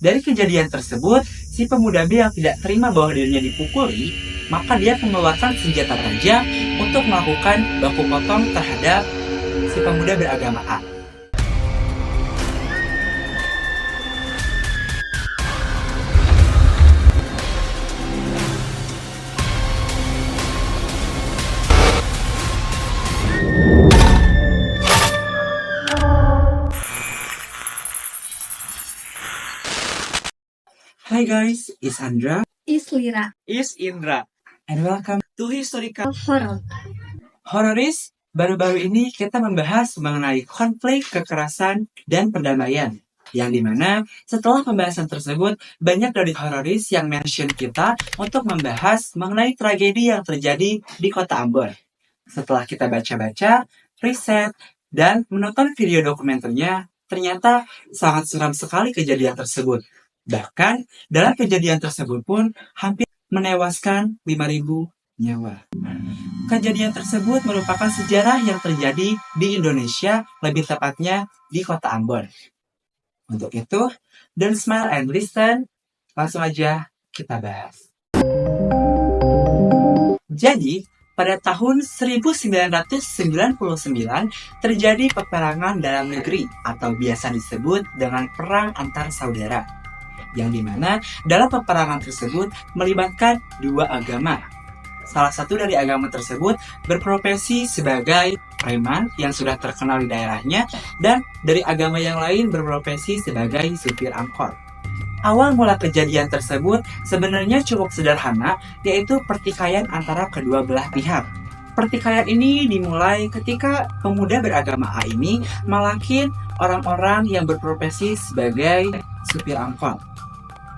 Dari kejadian tersebut, si pemuda B yang tidak terima bahwa dirinya dipukuli, maka dia mengeluarkan senjata tajam untuk melakukan baku potong terhadap si pemuda beragama A. Hi guys, it's Andra, Is Lira Is Indra. and welcome To Historical. Horror. Horroris. Baru-baru ini kita membahas mengenai konflik, kekerasan, dan perdamaian. Yang dimana setelah pembahasan tersebut, banyak dari Horroris yang mention kita untuk membahas mengenai tragedi yang terjadi di kota Ambon. Setelah kita baca-baca, riset, dan menonton video dokumenternya, ternyata sangat seram sekali kejadian tersebut. Bahkan dalam kejadian tersebut pun hampir menewaskan 5.000 nyawa. Kejadian tersebut merupakan sejarah yang terjadi di Indonesia, lebih tepatnya di kota Ambon. Untuk itu, don't smile and listen, langsung aja kita bahas. Jadi, pada tahun 1999 terjadi peperangan dalam negeri atau biasa disebut dengan perang antar saudara. Yang dimana dalam peperangan tersebut melibatkan dua agama. Salah satu dari agama tersebut berprofesi sebagai preman yang sudah terkenal di daerahnya, dan dari agama yang lain berprofesi sebagai supir angkot. Awal mula kejadian tersebut sebenarnya cukup sederhana, yaitu pertikaian antara kedua belah pihak. Pertikaian ini dimulai ketika pemuda beragama A ini malakin orang-orang yang berprofesi sebagai supir angkot.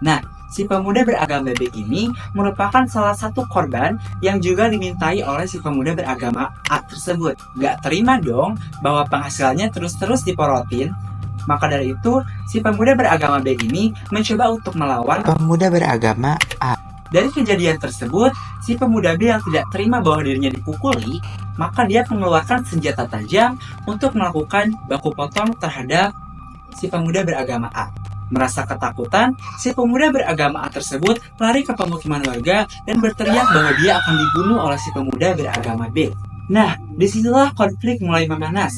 Nah, si pemuda beragama B ini merupakan salah satu korban yang juga dimintai oleh si pemuda beragama A tersebut. Gak terima dong bahwa penghasilannya terus-terus diporotin. Maka dari itu, si pemuda beragama B ini mencoba untuk melawan pemuda beragama A. Dari kejadian tersebut, si pemuda B yang tidak terima bahwa dirinya dipukuli, maka dia mengeluarkan senjata tajam untuk melakukan baku potong terhadap si pemuda beragama A. Merasa ketakutan, si pemuda beragama A tersebut lari ke pemukiman warga dan berteriak bahwa dia akan dibunuh oleh si pemuda beragama B. Nah, disitulah konflik mulai memanas.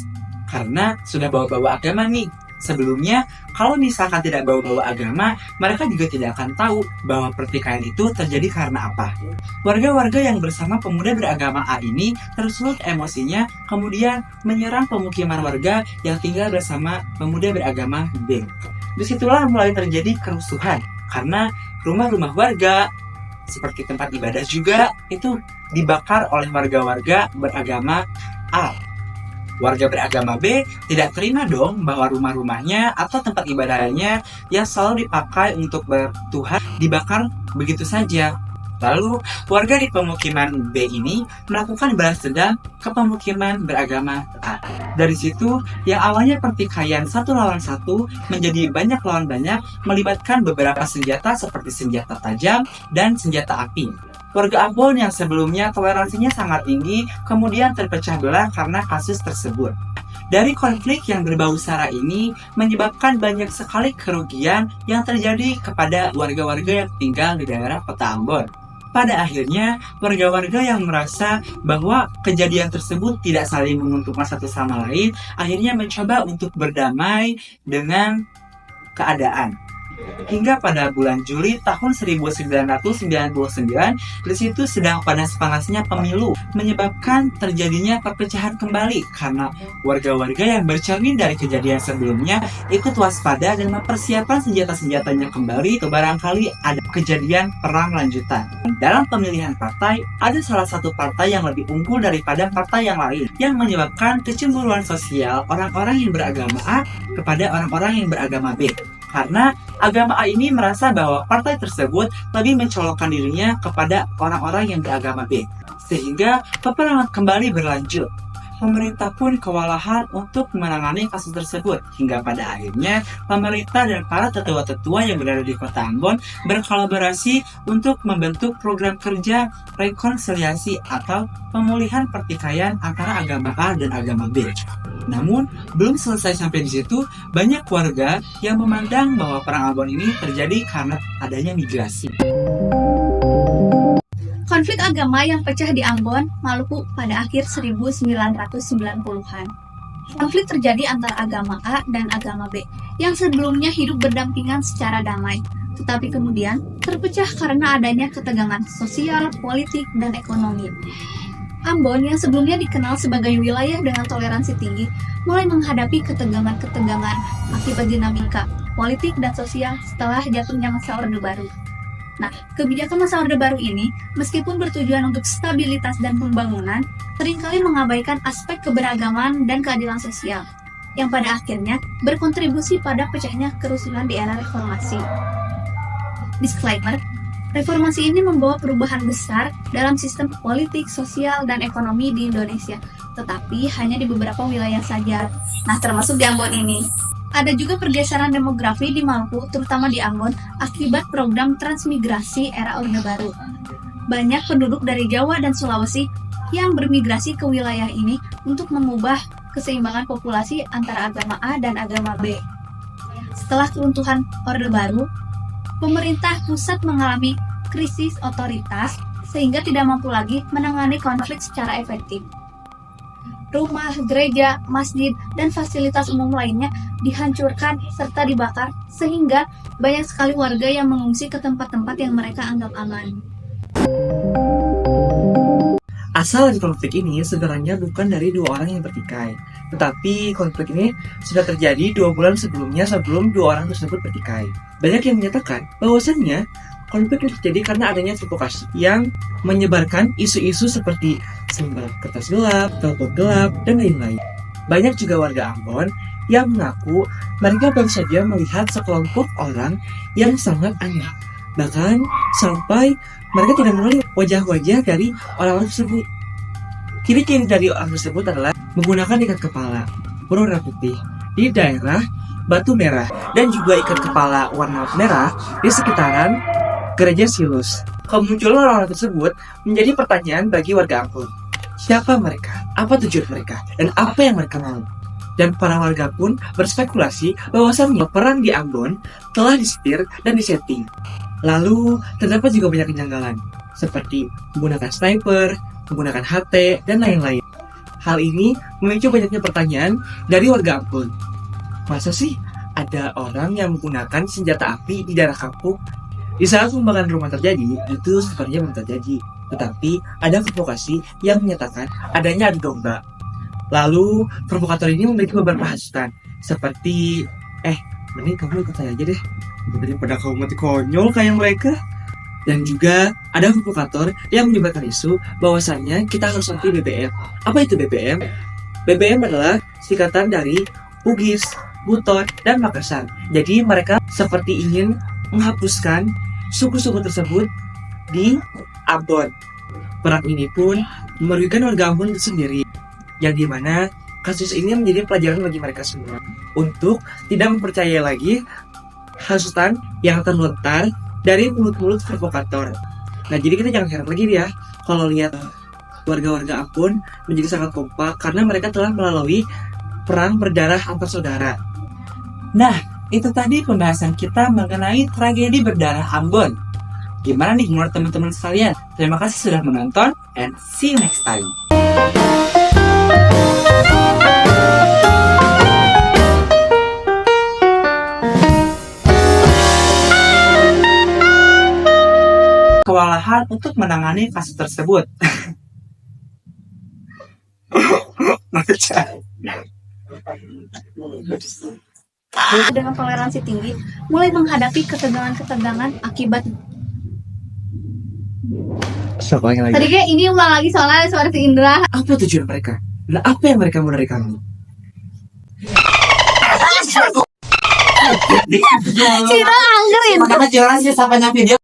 Karena sudah bawa-bawa agama nih. Sebelumnya, kalau misalkan tidak bawa-bawa agama, mereka juga tidak akan tahu bahwa pertikaian itu terjadi karena apa. Warga-warga yang bersama pemuda beragama A ini tersulut emosinya, kemudian menyerang pemukiman warga yang tinggal bersama pemuda beragama B. Disitulah mulai terjadi kerusuhan, karena rumah-rumah warga, seperti tempat ibadah juga, itu dibakar oleh warga-warga beragama A. Warga beragama B tidak terima dong bahwa rumah-rumahnya atau tempat ibadahnya yang selalu dipakai untuk bertuhan dibakar begitu saja. Lalu, warga di pemukiman B ini melakukan balas dendam ke pemukiman beragama A. Dari situ, yang awalnya pertikaian satu lawan satu menjadi banyak lawan banyak, melibatkan beberapa senjata seperti senjata tajam dan senjata api. Warga Ambon yang sebelumnya toleransinya sangat tinggi, kemudian terpecah belah karena kasus tersebut. Dari konflik yang berbau sara ini menyebabkan banyak sekali kerugian yang terjadi kepada warga-warga yang tinggal di daerah kota Ambon. Pada akhirnya, warga-warga yang merasa bahwa kejadian tersebut tidak saling menguntungkan satu sama lain, akhirnya mencoba untuk berdamai dengan keadaan. Hingga pada bulan Juli tahun 1999, di situ sedang panas-panasnya pemilu, menyebabkan terjadinya perpecahan kembali karena warga-warga yang bercermin dari kejadian sebelumnya ikut waspada dan mempersiapkan senjata-senjatanya kembali ke barangkali ada kejadian perang lanjutan. Dalam pemilihan partai, ada salah satu partai yang lebih unggul daripada partai yang lain, yang menyebabkan kecemburuan sosial orang-orang yang beragama A kepada orang-orang yang beragama B. Karena agama A ini merasa bahwa partai tersebut lebih mencolokkan dirinya kepada orang-orang yang beragama B. Sehingga peperangan kembali berlanjut. pemerintah pun kewalahan untuk menangani kasus tersebut. Hingga pada akhirnya, pemerintah dan para tetua-tetua yang berada di kota Ambon berkolaborasi untuk membentuk program kerja rekonsiliasi atau pemulihan pertikaian antara agama A dan agama B. Namun, belum selesai sampai di situ, banyak warga yang memandang bahwa perang Ambon ini terjadi karena adanya migrasi. Konflik agama yang pecah di Ambon, Maluku pada akhir 1990-an. Konflik terjadi antara agama A dan agama B yang sebelumnya hidup berdampingan secara damai, tetapi kemudian terpecah karena adanya ketegangan sosial, politik, dan ekonomi. Ambon yang sebelumnya dikenal sebagai wilayah dengan toleransi tinggi, mulai menghadapi ketegangan-ketegangan akibat dinamika politik dan sosial setelah jatuhnya masa Orde Baru. Nah, kebijakan masa Orde Baru ini, meskipun bertujuan untuk stabilitas dan pembangunan, seringkali mengabaikan aspek keberagaman dan keadilan sosial, yang pada akhirnya berkontribusi pada pecahnya kerusuhan di era reformasi. Disclaimer, reformasi ini membawa perubahan besar dalam sistem politik, sosial, dan ekonomi di Indonesia, tetapi hanya di beberapa wilayah saja. Nah, termasuk di Ambon ini. Ada juga pergeseran demografi di Maluku, terutama di Ambon, akibat program transmigrasi era Orde Baru. Banyak penduduk dari Jawa dan Sulawesi yang bermigrasi ke wilayah ini untuk mengubah keseimbangan populasi antara agama A dan agama B. Setelah keruntuhan Orde Baru, pemerintah pusat mengalami krisis otoritas sehingga tidak mampu lagi menangani konflik secara efektif. Rumah, gereja, masjid, dan fasilitas umum lainnya dihancurkan serta dibakar sehingga banyak sekali warga yang mengungsi ke tempat-tempat yang mereka anggap aman. Asal dari konflik ini sebenarnya bukan dari dua orang yang bertikai, tetapi konflik ini sudah terjadi 2 bulan sebelumnya sebelum dua orang tersebut bertikai. Banyak yang menyatakan bahwasannya konflik ini terjadi karena adanya provokasi yang menyebarkan isu-isu seperti selembar kertas gelap, telepon gelap, dan lain-lain. Banyak juga warga Ambon yang mengaku mereka baru saja melihat sekelompok orang yang sangat aneh. Bahkan sampai mereka tidak mengenali wajah-wajah dari orang-orang tersebut. Ciri-ciri dari orang tersebut adalah menggunakan ikat kepala berwarna putih di daerah Batu Merah dan juga ikat kepala warna merah di sekitaran Gereja Silus. Kemunculan orang-orang tersebut menjadi pertanyaan bagi warga Ambon. Siapa mereka? Apa tujuan mereka? Dan apa yang mereka mau? Dan para warga pun berspekulasi bahwasannya perang di Ambon telah disetir dan disetting. Lalu terdapat juga banyak kejanggalan seperti menggunakan sniper, menggunakan HT, dan lain-lain. Hal ini memicu banyaknya pertanyaan dari warga Ambon. Masa sih ada orang yang menggunakan senjata api di daerah kampung? Di saat pembakaran rumah terjadi, itu sebenarnya belum terjadi. Tetapi ada provokasi yang menyatakan adanya adu domba. Lalu provokator ini memiliki beberapa hasutan seperti mending kamu ikut saya aja deh daripada kamu mati konyol kayak mereka. Dan juga ada provokator yang menyebarkan isu bahwasannya kita harus anti BBM. Apa itu BBM? BBM adalah singkatan dari Bugis, Buton, dan Makassar. Jadi mereka seperti ingin menghapuskan suku-suku tersebut di Ambon. Perang ini pun merugikan warga Ambon itu sendiri, yang dimana kasus ini menjadi pelajaran bagi mereka semua untuk tidak mempercayai lagi hasutan yang terlontar dari mulut-mulut provokator. Nah, jadi kita jangan heran lagi ya kalau lihat warga-warga Ambon menjadi sangat kompak karena mereka telah melalui perang berdarah antar saudara. Nah, itu tadi pembahasan kita mengenai tragedi berdarah Ambon. Gimana nih menurut teman-teman sekalian? Terima kasih sudah menonton and see you next time. Kewalahan untuk menangani kasus tersebut. Dengan toleransi tinggi, mulai menghadapi ketegangan-ketegangan akibat. Siapa yang lagi? Tadi kayak ini ulang lagi soalnya suara si Indra. Apa tujuan mereka? Dan apa yang mereka mau dari kamu? Cina anggerin. Makanya jelas sih sampai video.